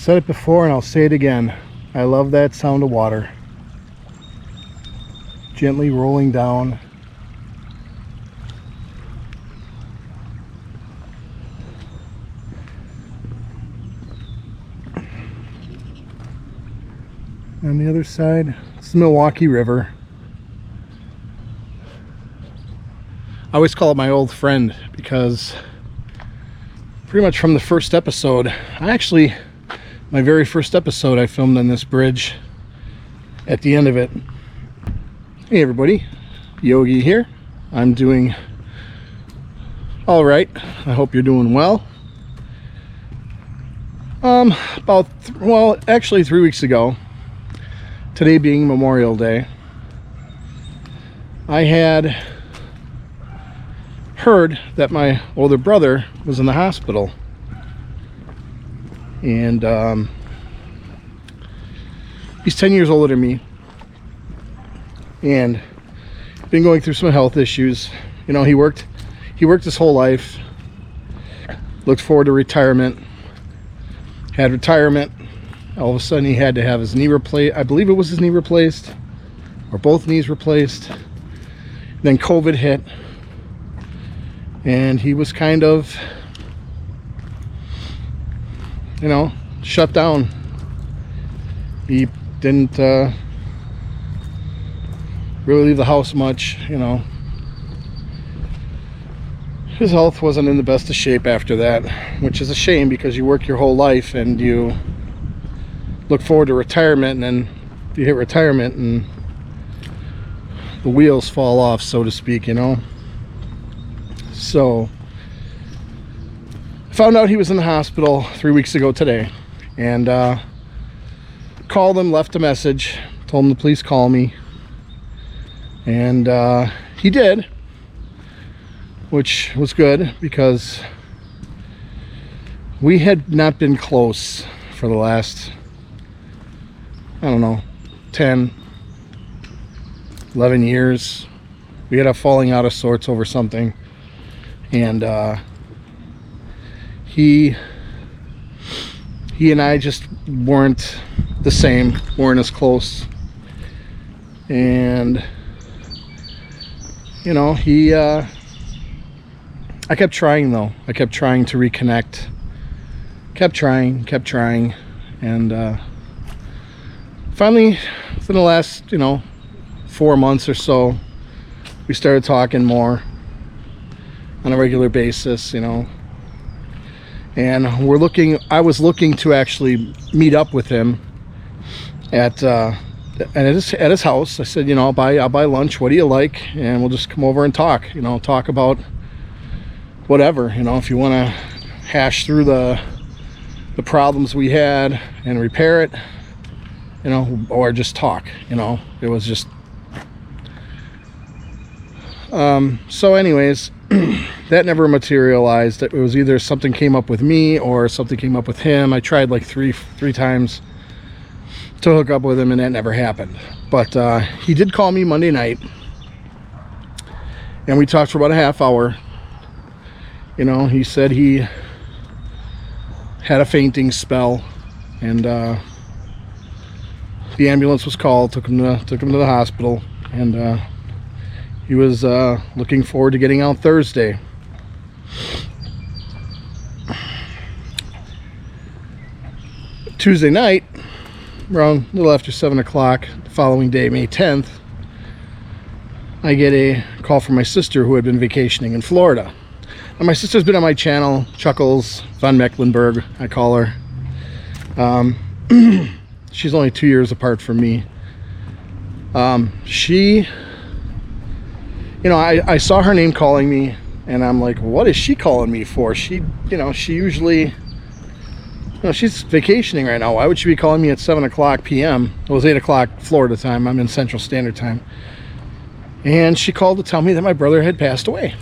said it before and I'll say it again. I love that sound of water gently rolling down. On the other side, it's the Milwaukee River. I always call it my old friend because pretty much from the first episode, my very first episode I filmed on this bridge at the end of it. Hey everybody, Yogi here. I'm doing all right. I hope you're doing well. Actually 3 weeks ago, today being Memorial Day, I had heard that my older brother was in the hospital, and he's 10 years older than me and been going through some health issues. You know, he worked his whole life, looked forward to retirement, had retirement. All of a sudden he had to have his knee replaced. I believe it was his knee replaced, or both knees replaced. Then COVID hit, and he was kind of, you know, shut down. He didn't really leave the house much, you know. His health wasn't in the best of shape after that, which is a shame because you work your whole life and you look forward to retirement, and then you hit retirement and the wheels fall off, so to speak, you know. So I found out he was in the hospital 3 weeks ago today, and called him, left a message, told him to please call me, and he did, which was good because we had not been close for the last, I don't know, 10, 11 years. We had a falling out of sorts over something, and he and I just weren't the same, weren't as close. And you know, I kept trying though. I kept trying to reconnect, kept trying, and finally, within the last, 4 months or so, we started talking more on a regular basis, and I was looking to actually meet up with him at his house. I said, I'll buy lunch. What do you like? And we'll just come over and talk, talk about whatever, if you want to hash through the problems we had and repair it, or just talk, it was just, so anyways, that never materialized. It was either something came up with me or something came up with him. I tried like three times to hook up with him, and that never happened. But he did call me Monday night, and we talked for about a half hour. He said he had a fainting spell, and the ambulance was called, took him to the hospital, and he was looking forward to getting out Thursday. Tuesday night, around a little after 7 o'clock, the following day, May 10th, I get a call from my sister who had been vacationing in Florida. And my sister's been on my channel, Chuckles von Mecklenburg, I call her. She's only 2 years apart from me. She, I saw her name calling me, and I'm like, what is she calling me for? She usually, she's vacationing right now. Why would she be calling me at 7 o'clock p.m.? It was 8 o'clock Florida time. I'm in Central Standard Time. And she called to tell me that my brother had passed away.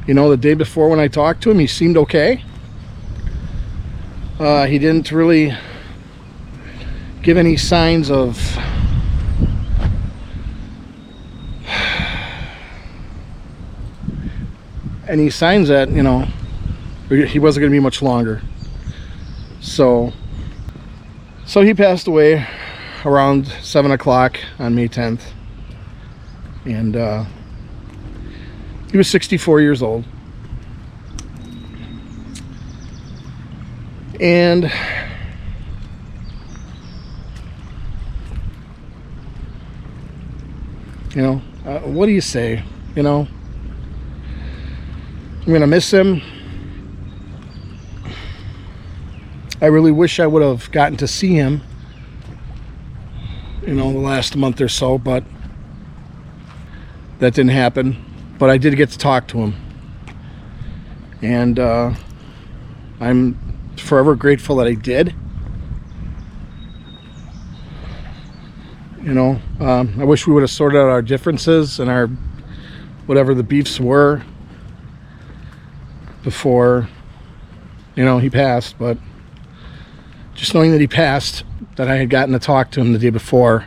The day before when I talked to him, he seemed okay. He didn't really give any signs of any signs that, you know, he wasn't going to be much longer. So he passed away around 7 o'clock on May 10th. And he was 64 years old. And you know, what do you say? You know, I'm gonna miss him. I really wish I would have gotten to see him, you know, the last month or so, but that didn't happen. But I did get to talk to him, and I'm forever grateful that I did. You know, I wish we would have sorted out our differences and our whatever the beefs were before, you know, he passed. But just knowing that he passed, that I had gotten to talk to him the day before,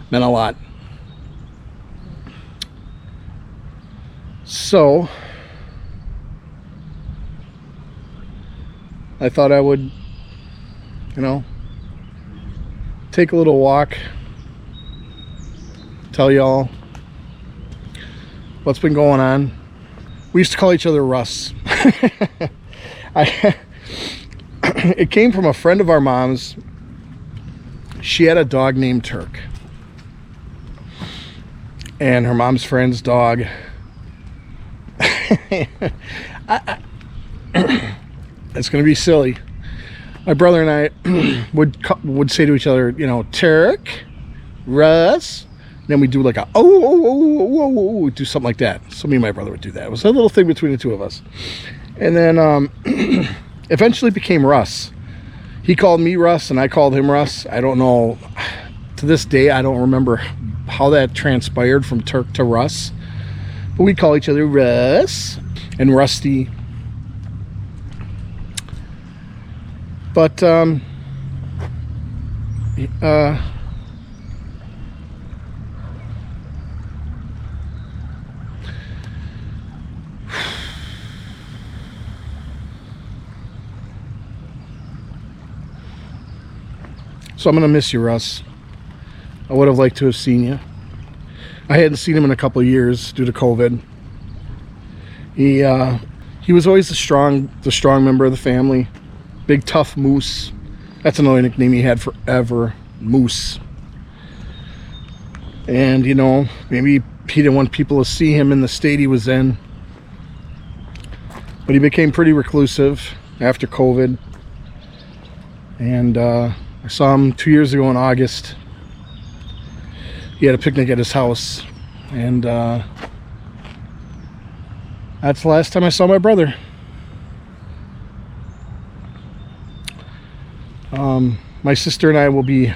meant a lot. So I thought I would, you know, take a little walk, tell y'all what's been going on. We used to call each other Russ. It came from a friend of our mom's. She had a dog named Turk, and her mom's friend's dog, it's gonna be silly. My brother and I would say to each other, you know, Turk, Russ. And then we do like a do something like that. So me and my brother would do that. It was a little thing between the two of us. And then eventually became Russ. He called me Russ and I called him Russ. I don't know, to this day I don't remember how that transpired from Turk to Russ, but we call each other Russ and Rusty. But so I'm gonna miss you, Russ. I would have liked to have seen you. I hadn't seen him in a couple of years due to COVID. He was always the strong member of the family. Big tough Moose. That's another nickname he had forever, Moose. And you know, maybe he didn't want people to see him in the state he was in. But he became pretty reclusive after COVID. And I saw him 2 years ago in August. He had a picnic at his house, and that's the last time I saw my brother. My sister and I will be,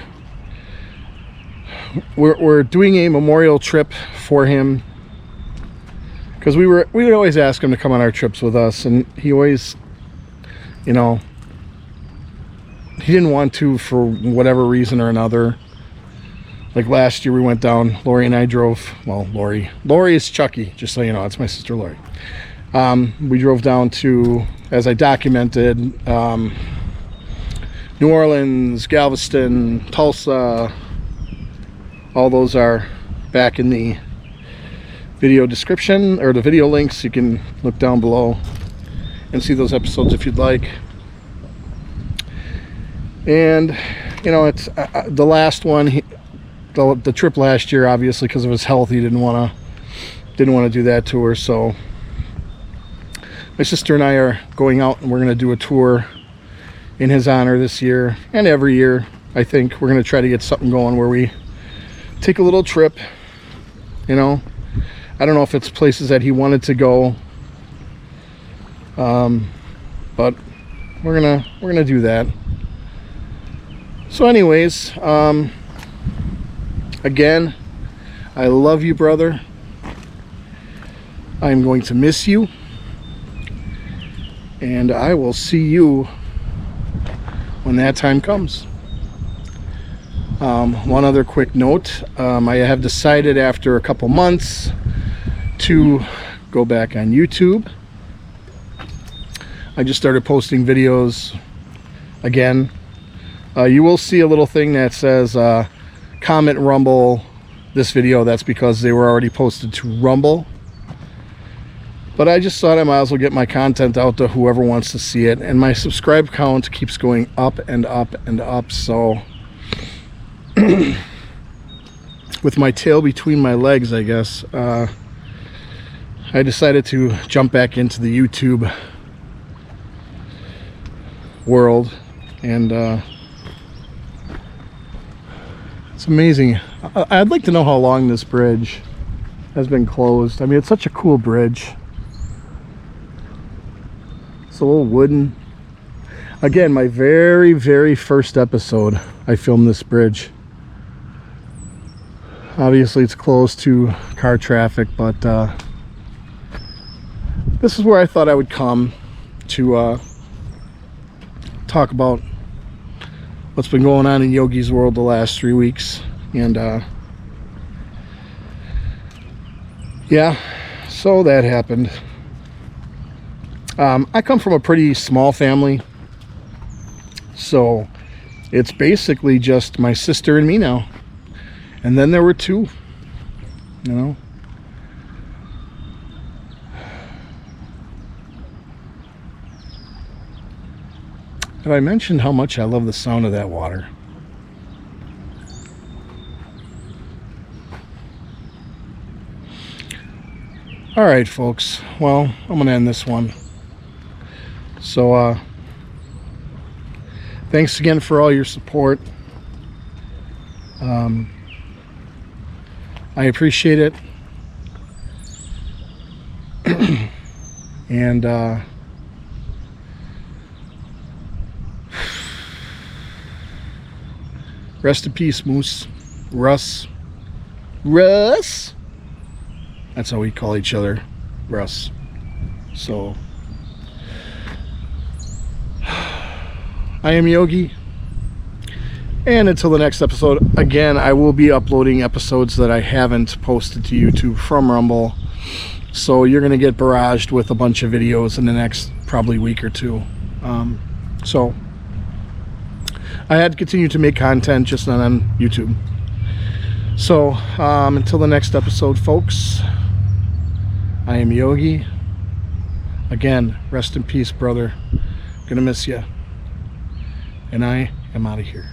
we're doing a memorial trip for him, because we would always ask him to come on our trips with us, and he always, you know, he didn't want to for whatever reason or another. Like last year we went down, Lori and I drove, well, Lori is Chucky, just so you know, it's my sister Lori. We drove down to, as I documented, New Orleans, Galveston, Tulsa. All those are back in the video description, or the video links. You can look down below and see those episodes if you'd like. And you know, it's the last one, the trip last year, obviously because of his health, he didn't want to do that tour. So my sister and I are going out, and we're going to do a tour in his honor this year, and every year I think we're going to try to get something going where we take a little trip. You know, I don't know if it's places that he wanted to go, but we're gonna do that. So anyways, again, I love you, brother. I'm going to miss you, and I will see you when that time comes. One other quick note, I have decided after a couple months to go back on YouTube. I just started posting videos again. You will see a little thing that says comment Rumble this video. That's because they were already posted to Rumble. But I just thought I might as well get my content out to whoever wants to see it. And my subscribe count keeps going up and up and up. So with my tail between my legs, I guess, I decided to jump back into the YouTube world. And it's amazing. I'd like to know how long this bridge has been closed. I mean, it's such a cool bridge. It's a little wooden. Again, my very, very first episode, I filmed this bridge. Obviously, it's closed to car traffic, but this is where I thought I would come to talk about what's been going on in Yogi's world the last 3 weeks. And yeah, so that happened. I come from a pretty small family, so it's basically just my sister and me now. And then there were two, you know. Have I mentioned how much I love the sound of that water? All right, folks. Well, I'm going to end this one. So, thanks again for all your support. I appreciate it. And, rest in peace, Moose. Russ. That's how we call each other, Russ. So, I am Yogi. And until the next episode, again, I will be uploading episodes that I haven't posted to YouTube from Rumble. So you're going to get barraged with a bunch of videos in the next probably week or two. So I had to continue to make content, just not on YouTube. So until the next episode, folks, I am Yogi. Again, rest in peace, brother. Gonna miss you. And I am out of here.